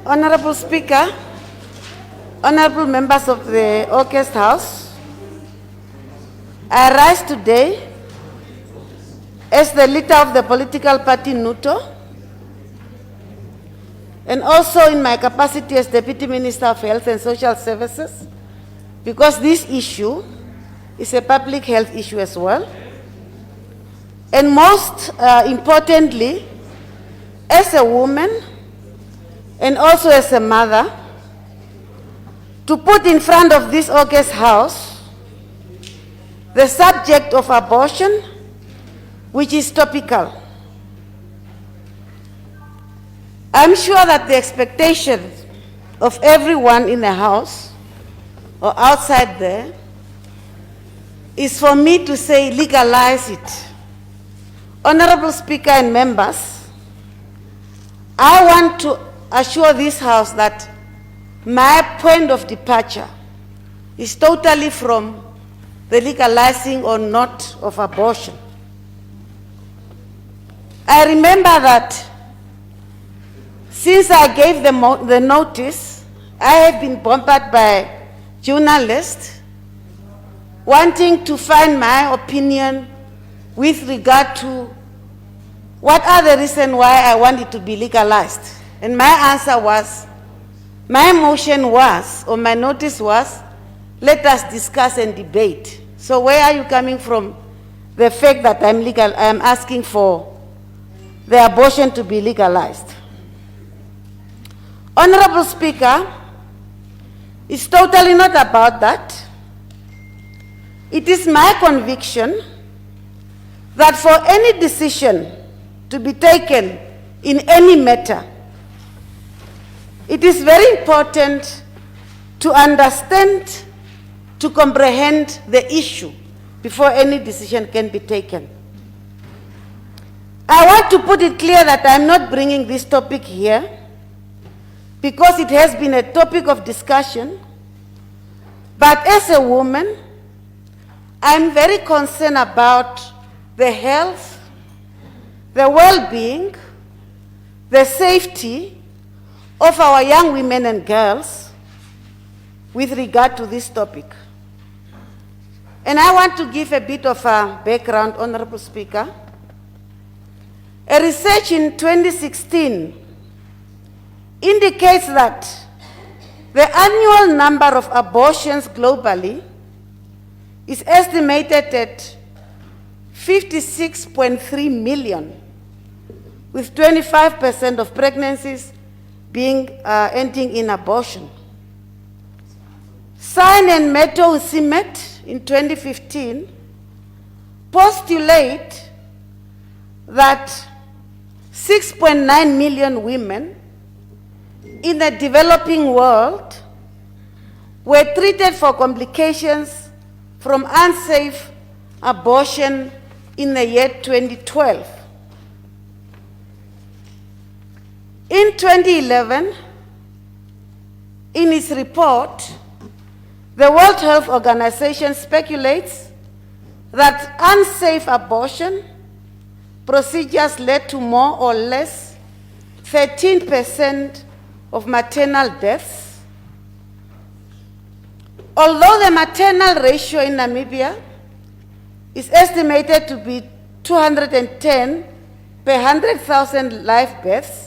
Honorable Speaker, honorable members of the August House, I rise today as the leader of the political party NUTO, and also in my capacity as Deputy Minister of Health and Social Services, because this issue is a public health issue as well. And most importantly, as a woman and also as a mother, to put in front of this August House the subject of abortion, which is topical. I'm sure that the expectation of everyone in the House or outside there is for me to say legalize it. Honorable Speaker and members, I want to assure this House that my point of departure is totally from the legalizing or not of abortion. I remember that since I gave the notice, I have been bombarded by journalists wanting to find my opinion with regard to what are the reasons why I want it to be legalized. And my answer was, my motion was, or my notice was, let us discuss and debate. So where are you coming from the fact that I'm asking for the abortion to be legalized? Honorable Speaker, it's totally not about that. It is my conviction that for any decision to be taken in any matter, it is very important to understand, to comprehend the issue before any decision can be taken. I want to put it clear that I'm not bringing this topic here because it has been a topic of discussion, but as a woman, I'm very concerned about the health, the well-being, the safety of our young women and girls with regard to this topic. And I want to give a bit of a background, Honorable Speaker. A research in 2016 indicates that the annual number of abortions globally is estimated at 56.3 million, with 25% of pregnancies being ending in abortion. Sine and Meadow Simet in 2015 postulate that 6.9 million women in the developing world were treated for complications from unsafe abortion in the year 2012. In 2011, in its report, the World Health Organization speculates that unsafe abortion procedures led to more or less 13% of maternal deaths. Although the maternal ratio in Namibia is estimated to be 210 per 100,000 live births,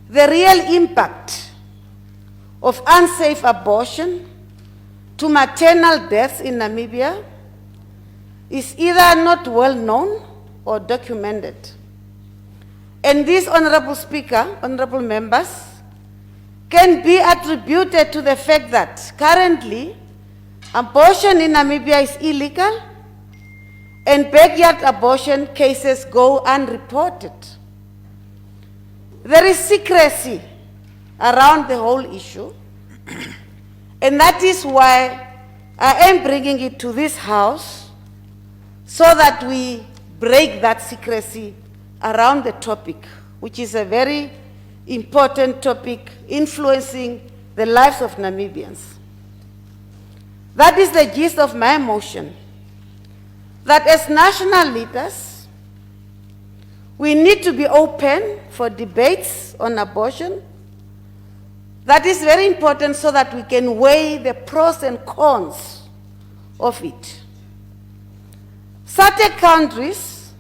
the real impact of unsafe abortion to maternal deaths in Namibia is either not well known or documented. And this, Honorable Speaker, honorable members, can be attributed to the fact that currently abortion in Namibia is illegal and backyard abortion cases go unreported. There is secrecy around the whole issue, and that is why I am bringing it to this House so that we break that secrecy around the topic, which is a very important topic influencing the lives of Namibians. That is the gist of my motion, that as national leaders, we need to be open for debates on abortion That is very important so that we can weigh the pros and cons of it. Certain countries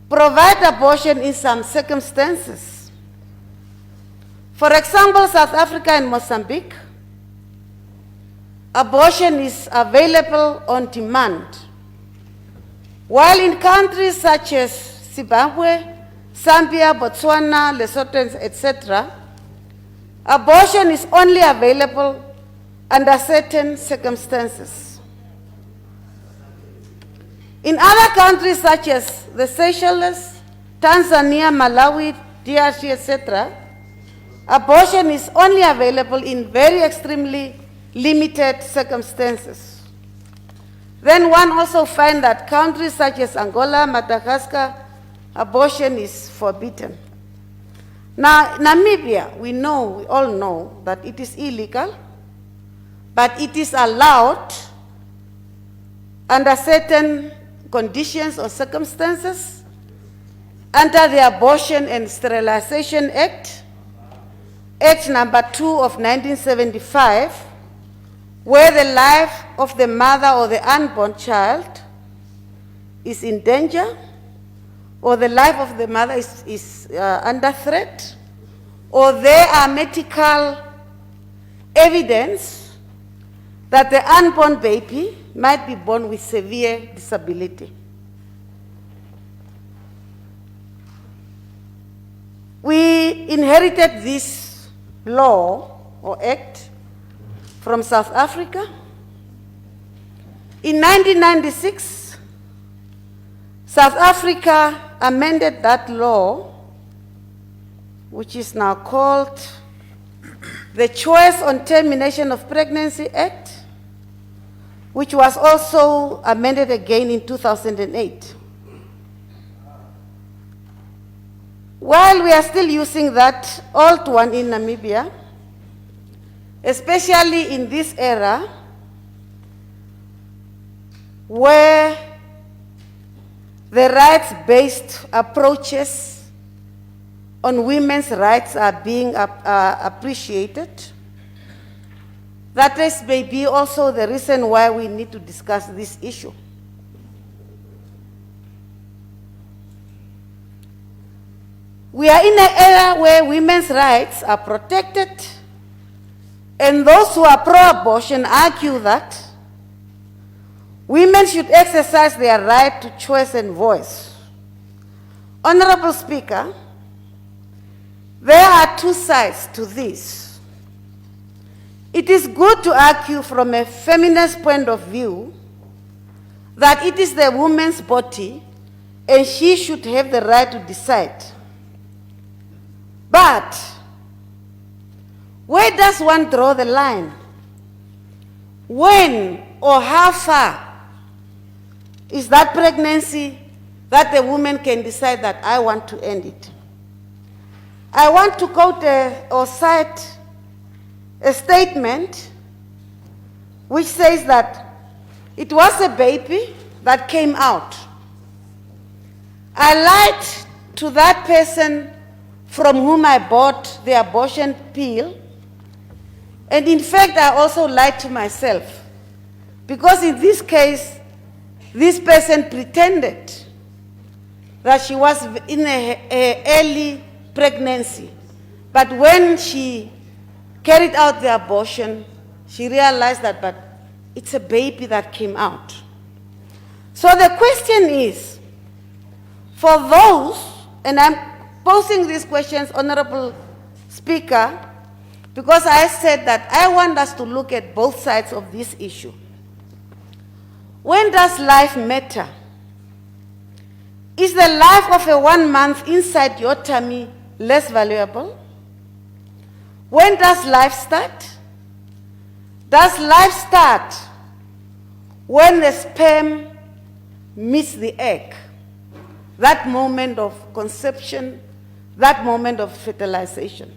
provide abortion in some circumstances. For example, South Africa and Mozambique, abortion is available on demand. While in countries such as Zimbabwe, Zambia, Botswana, Lesotho, etc., abortion is only available under certain circumstances. In other countries such as the Seychelles, Tanzania, Malawi, DRC, etc., abortion is only available in very extremely limited circumstances. Then one also finds that countries such as Angola, Madagascar, abortion is forbidden. Now, Namibia, we all know that it is illegal, but it is allowed under certain conditions or circumstances under the Abortion and Sterilization Act, Act number 2 of 1975, where the life of the mother or the unborn child is in danger, or the life of the mother is under threat, or there are medical evidence that the unborn baby might be born with severe disability. We inherited this law or act from South Africa. In 1996, South Africa amended that law, which is now called the Choice on Termination of Pregnancy Act, which was also amended again in 2008. While we are still using that old one in Namibia, especially in this era where the rights-based approaches on women's rights are being appreciated, that is maybe also the reason why we need to discuss this issue. We are in an era where women's rights are protected, and those who are pro-abortion argue that women should exercise their right to choice and voice. Honorable Speaker, there are two sides to this. It is good to argue from a feminist point of view that it is the woman's body and she should have the right to decide. But where does one draw the line? When or how far is that pregnancy that the woman can decide that I want to end it? I want to quote or cite a statement which says that it was a baby that came out. I lied to that person from whom I bought the abortion pill, and in fact I also lied to myself, because in this case this person pretended that she was in an early pregnancy, but when she carried out the abortion she realized that but it's a baby that came out. So the question is, for those, and I'm posing these questions, Honorable Speaker, because I said that I want us to look at both sides of this issue. When does life matter? Is the life of a 1 month inside your tummy less valuable? When does life start? Does life start when the sperm meets the egg? That moment of conception, that moment of fertilization.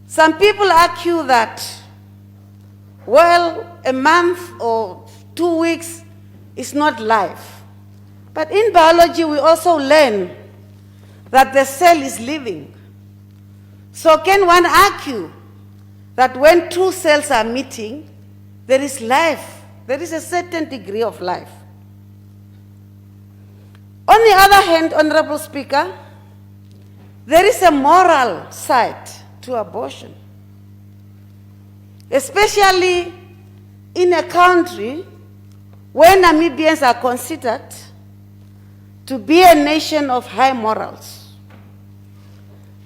Some people argue that, well, a month or 2 weeks is not life. But in biology, we also learn that the cell is living. So can one argue that when two cells are meeting, there is life, there is a certain degree of life? On the other hand, Honorable Speaker, there is a moral side to abortion, especially in a country where Namibians are considered to be a nation of high morals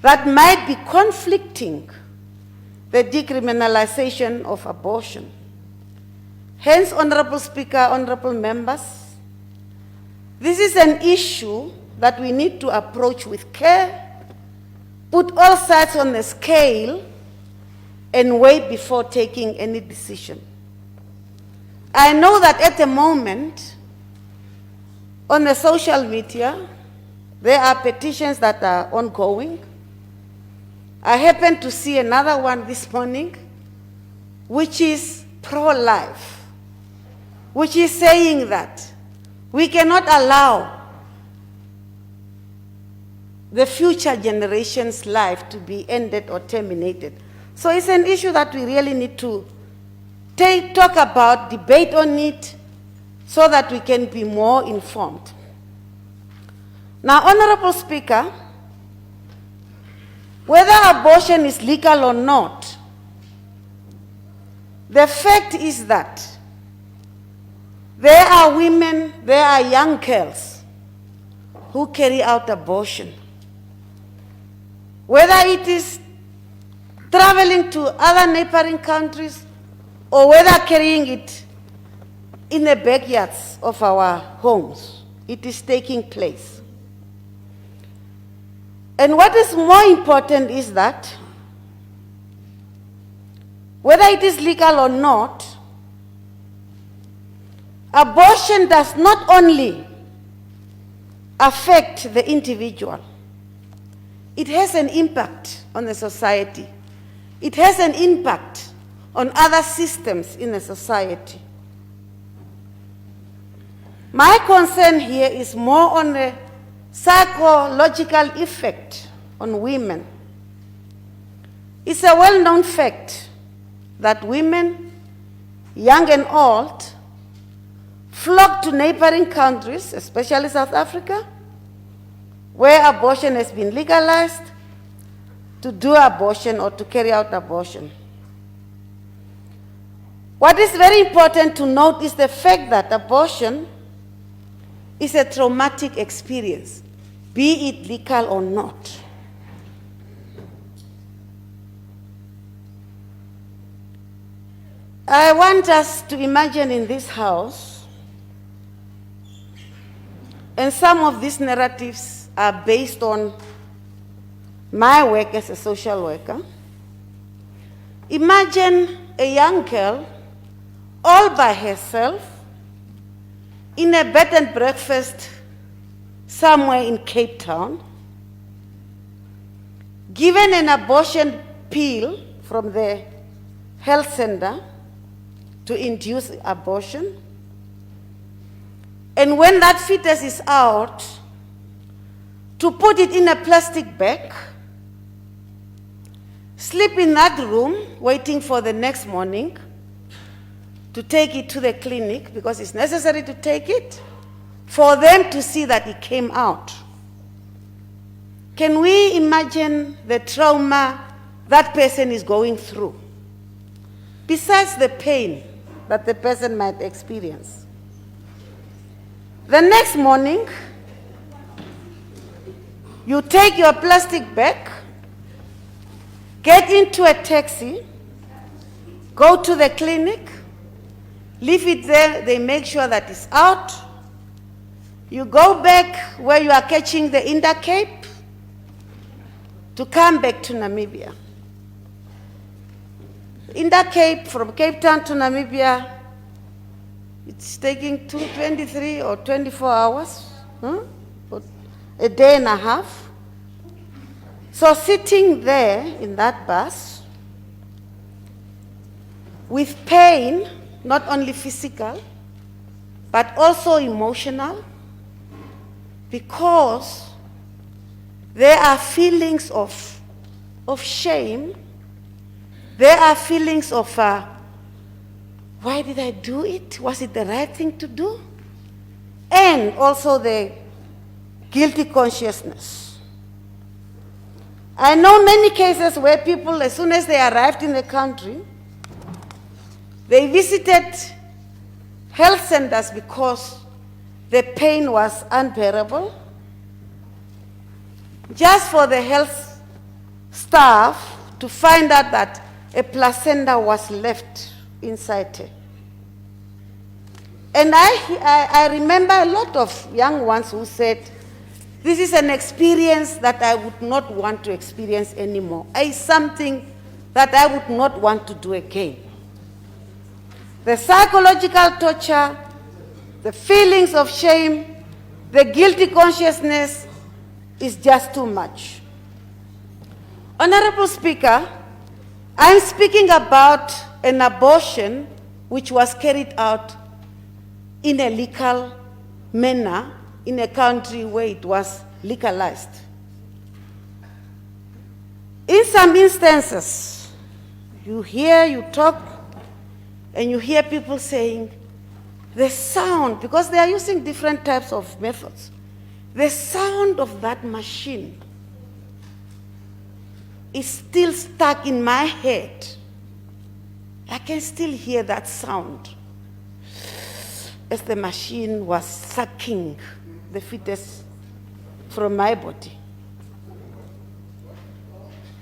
that might be conflicting the decriminalization of abortion. Hence, Honorable Speaker, honorable members, this is an issue that we need to approach with care, put all sides on the scale, and wait before taking any decision. I know that at the moment, on the social media, there are petitions that are ongoing. I happened to see another one this morning, which is pro-life, which is saying that we cannot allow the future generation's life to be ended or terminated. So it's an issue that we really need to talk about, debate on it, so that we can be more informed. Now, Honorable Speaker, whether abortion is legal or not, the fact is that there are women, there are young girls who carry out abortion. Whether it is traveling to other neighboring countries or whether carrying it in the backyards of our homes, it is taking place. And what is more important is that whether it is legal or not, abortion does not only affect the individual, it has an impact on the society. It has an impact on other systems in the society. My concern here is more on the psychological effect on women. It's a well-known fact that women, young and old, flock to neighboring countries, especially South Africa, where abortion has been legalized, to do abortion or to carry out abortion. What is very important to note is the fact that abortion is a traumatic experience, be it legal or not. I want us to imagine in this house, and some of these narratives are based on my work as a social worker. Imagine a young girl all by herself in a bed and breakfast somewhere in Cape Town, given an abortion pill from the health center to induce abortion. And when that fetus is out, to put it in a plastic bag, sleep in that room, waiting for the next morning to take it to the clinic, because it's necessary to take it, for them to see that it came out. Can we imagine the trauma that person is going through, besides the pain that the person might experience? The next morning, you take your plastic bag, get into a taxi, go to the clinic, leave it there, they make sure that it's out. You go back where you are catching the Inter-Cape to come back to Namibia. Inter-Cape, from Cape Town to Namibia, it's taking 23 or 24 hours, a day and a half. So sitting there in that bus, with pain, not only physical, but also emotional, because there are feelings of of shame, there are feelings of, why did I do it? Was it the right thing to do? And also the guilty consciousness. I know many cases where people, as soon as they arrived in the country, they visited health centers because the pain was unbearable. Just for the health staff to find out that a placenta was left inside her. And I remember a lot of young ones who said, this is an experience that I would not want to experience anymore. It's something that I would not want to do again. The psychological torture, the feelings of shame, the guilty consciousness is just too much. Honorable Speaker, I'm speaking about an abortion which was carried out in a legal manner in a country where it was legalized. In some instances, you talk, and you hear people saying, the sound, because they are using different types of methods, the sound of that machine is still stuck in my head. I can still hear that sound as the machine was sucking the fetus from my body.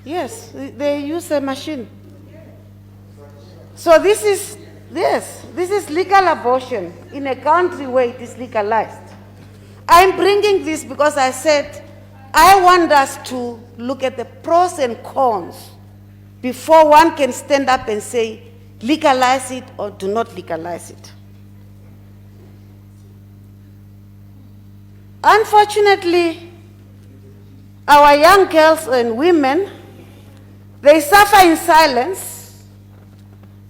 Yes, they use a machine. So this is legal abortion in a country where it is legalized. I'm bringing this because I said I want us to look at the pros and cons before one can stand up and say, legalize it or do not legalize it. Unfortunately, our young girls and women, they suffer in silence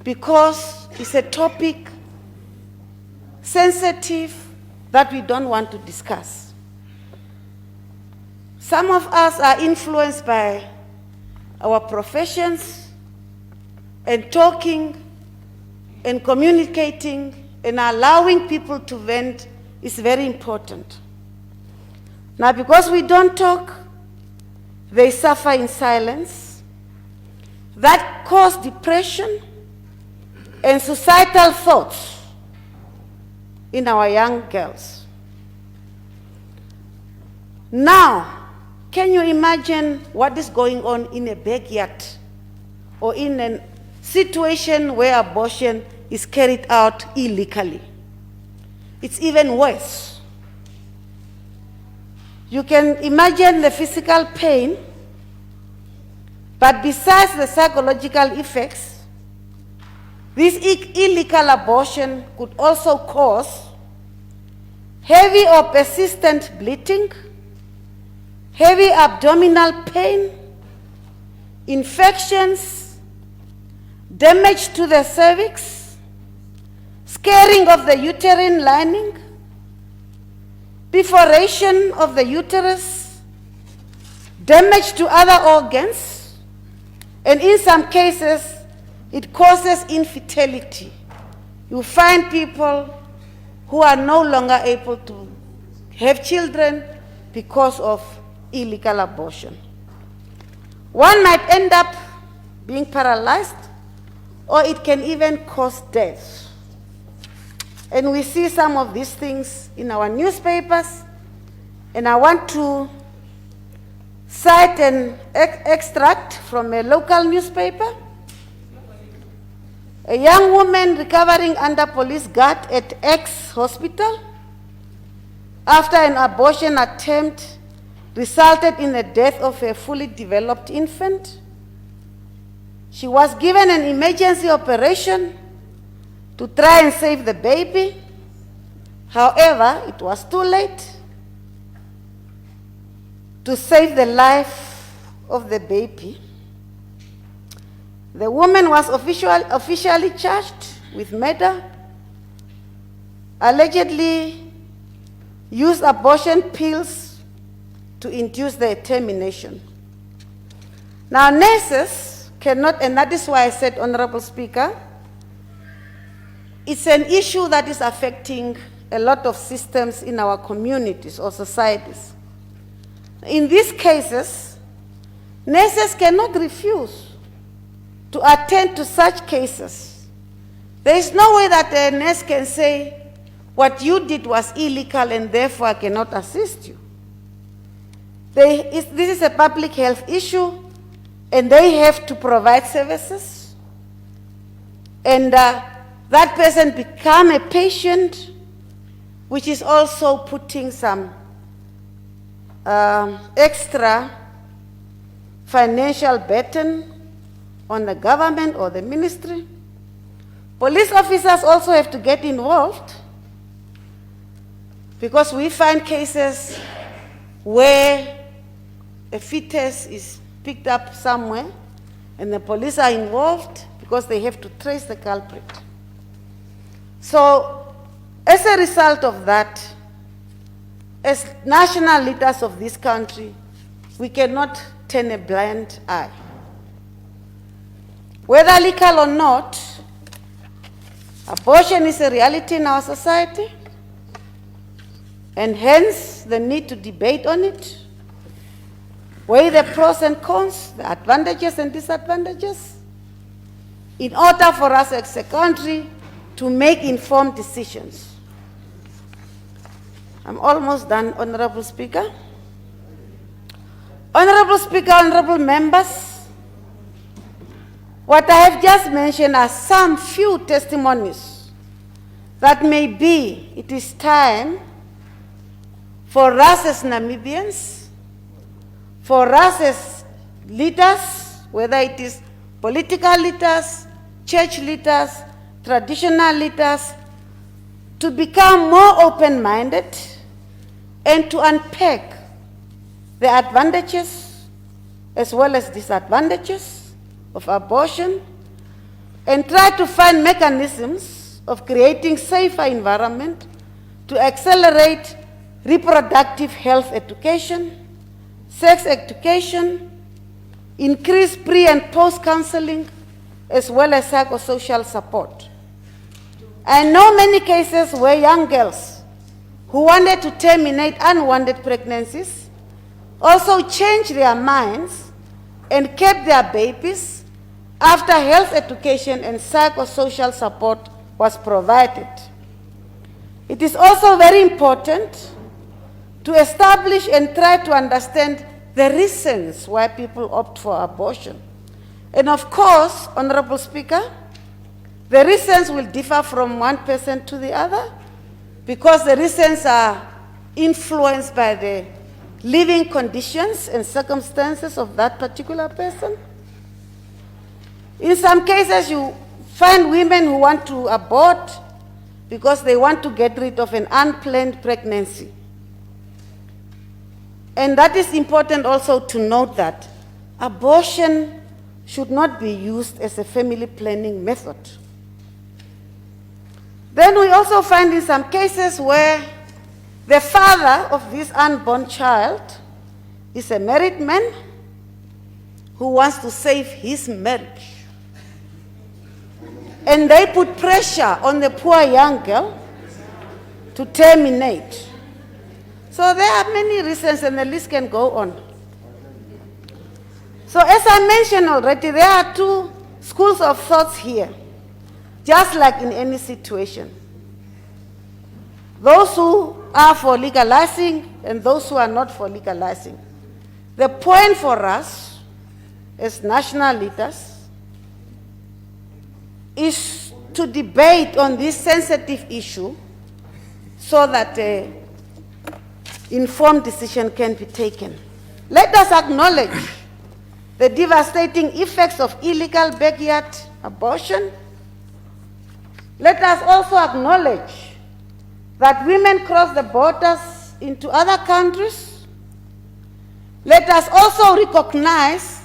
because it's a topic sensitive that we don't want to discuss. Some of us are influenced by our professions, and talking and communicating and allowing people to vent is very important. Now, because we don't talk, they suffer in silence. That causes depression and suicidal thoughts in our young girls. Now, can you imagine what is going on in a backyard or in a situation where abortion is carried out illegally? It's even worse. You can imagine the physical pain, but besides the psychological effects, this illegal abortion could also cause heavy or persistent bleeding, heavy abdominal pain, infections, damage to the cervix, scarring of the uterine lining, perforation of the uterus, damage to other organs, and in some cases, it causes infertility. You find people who are no longer able to have children because of illegal abortion. One might end up being paralyzed, or it can even cause death. And we see some of these things in our newspapers, and I want to cite an extract from a local newspaper. A young woman recovering under police guard at X hospital after an abortion attempt resulted in the death of a fully developed infant. She was given an emergency operation to try and save the baby. However, it was too late to save the life of the baby. The woman was officially charged with murder, allegedly used abortion pills to induce the termination. Now, nurses cannot, and that is why I said, Honorable Speaker, it's an issue that is affecting a lot of systems in our communities or societies. In these cases, nurses cannot refuse to attend to such cases. There is no way that a nurse can say, what you did was illegal and therefore I cannot assist you. This is a public health issue and they have to provide services. And that person become a patient, which is also putting some extra financial burden on the government or the ministry. Police officers also have to get involved, because we find cases where a fetus is picked up somewhere and the police are involved because they have to trace the culprit. So, as a result of that, as national leaders of this country, we cannot turn a blind eye. Whether legal or not, abortion is a reality in our society, and hence the need to debate on it, weigh the pros and cons, the advantages and disadvantages, in order for us as a country to make informed decisions. I'm almost done, Honorable Speaker. Honorable Speaker, honorable members, what I have just mentioned are some few testimonies that maybe it is time for us as Namibians, for us as leaders, whether it is political leaders, church leaders, traditional leaders, to become more open-minded and to unpack the advantages as well as disadvantages of abortion and try to find mechanisms of creating safer environment to accelerate reproductive health education, sex education, increase pre- and post-counseling, as well as psychosocial support. I know many cases where young girls who wanted to terminate unwanted pregnancies also changed their minds and kept their babies after health education and psychosocial support was provided. It is also very important to establish and try to understand the reasons why people opt for abortion. And of course, Honorable Speaker, the reasons will differ from one person to the other, because the reasons are influenced by the living conditions and circumstances of that particular person. In some cases, you find women who want to abort because they want to get rid of an unplanned pregnancy. And that is important also to note that abortion should not be used as a family planning method. Then we also find in some cases where the father of this unborn child is a married man who wants to save his marriage. And they put pressure on the poor young girl to terminate. So there are many reasons, and the list can go on. So as I mentioned already, there are two schools of thoughts here, just like in any situation. Those who are for legalizing and those who are not for legalizing. The point for us as national leaders is to debate on this sensitive issue so that informed decision can be taken. Let us acknowledge the devastating effects of illegal backyard abortion. Let us also acknowledge that women cross the borders into other countries. Let us also recognize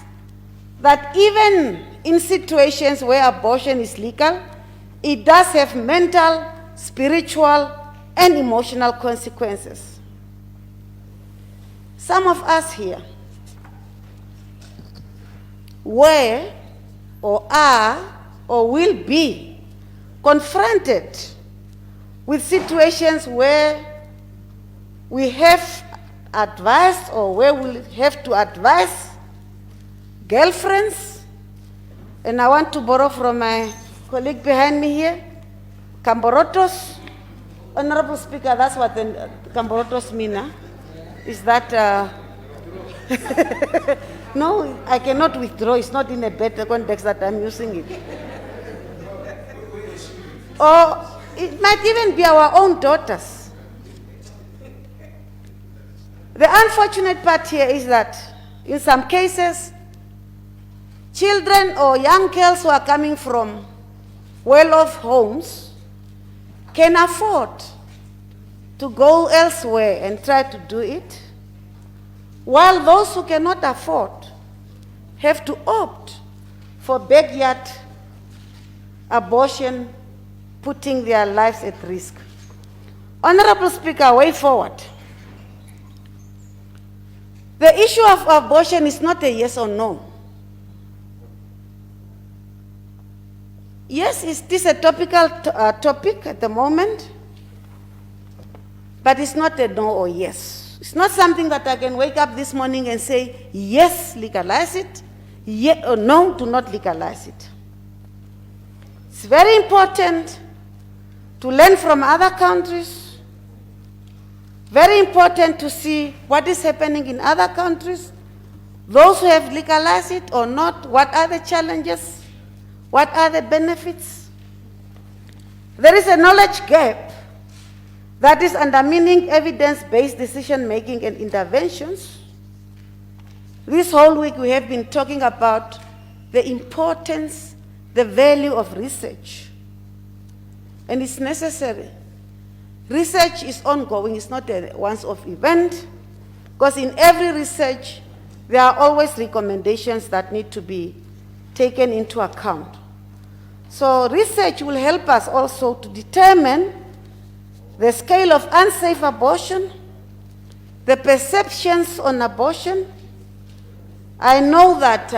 that even in situations where abortion is legal, it does have mental, spiritual, and emotional consequences. Some of us here were or are or will be confronted with situations where we have advised or where we'll have to advise girlfriends, and I want to borrow from my colleague behind me here, Kamborotos. Honorable Speaker, that's what the Kamborotos mean, huh? Is that, no, I cannot withdraw, it's not in a better context that I'm using it. Or it might even be our own daughters. The unfortunate part here is that in some cases, children or young girls who are coming from well-off homes can afford to go elsewhere and try to do it, while those who cannot afford have to opt for backyard abortion, putting their lives at risk. Honorable Speaker, way forward. The issue of abortion is not a yes or no. Yes, it is a topical topic at the moment, but it's not a no or yes. It's not something that I can wake up this morning and say, yes, legalize it, yes or no, do not legalize it. It's very important to learn from other countries, very important to see what is happening in other countries, those who have legalized it or not, what are the challenges, what are the benefits? There is a knowledge gap that is undermining evidence-based decision-making and interventions. This whole week we have been talking about the importance, the value of research. And it's necessary. Research is ongoing, it's not a once-off event, because in every research there are always recommendations that need to be taken into account. So research will help us also to determine the scale of unsafe abortion, the perceptions on abortion. I know that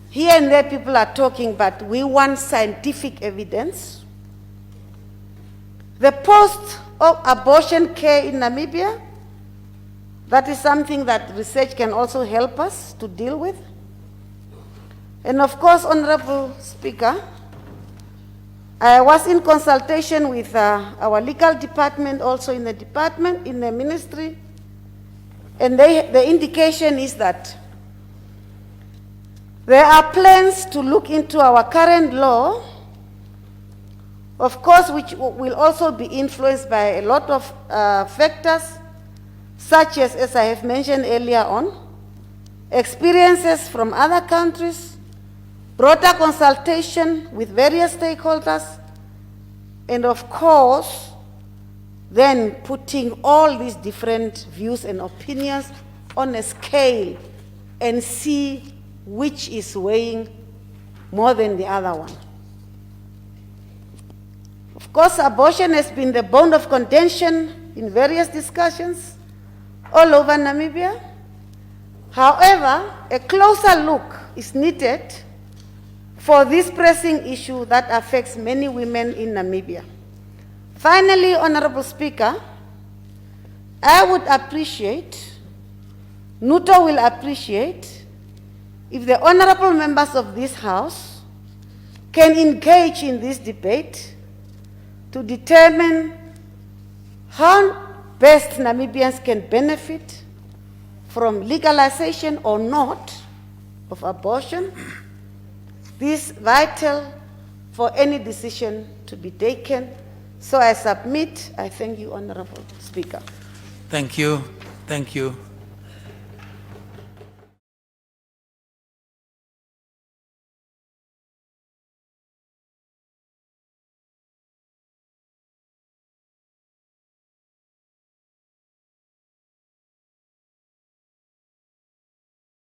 here and there people are talking, but we want scientific evidence. The post-abortion care in Namibia, that is something that research can also help us to deal with. And of course, Honorable Speaker, I was in consultation with our legal department, also in the ministry, and the indication is that there are plans to look into our current law, of course, which will also be influenced by a lot of factors, such as I have mentioned earlier on, experiences from other countries, broader consultation with various stakeholders, and of course, then putting all these different views and opinions on a scale and see which is weighing more than the other one. Of course, abortion has been the bone of contention in various discussions all over Namibia. However, a closer look is needed for this pressing issue that affects many women in Namibia. Finally, Honorable Speaker, I would appreciate, NUTO will appreciate, if the honorable members of this House can engage in this debate to determine how best Namibians can benefit from legalization or not of abortion. This is vital for any decision to be taken. So I submit. I thank you, Honorable Speaker. Thank you. Thank you.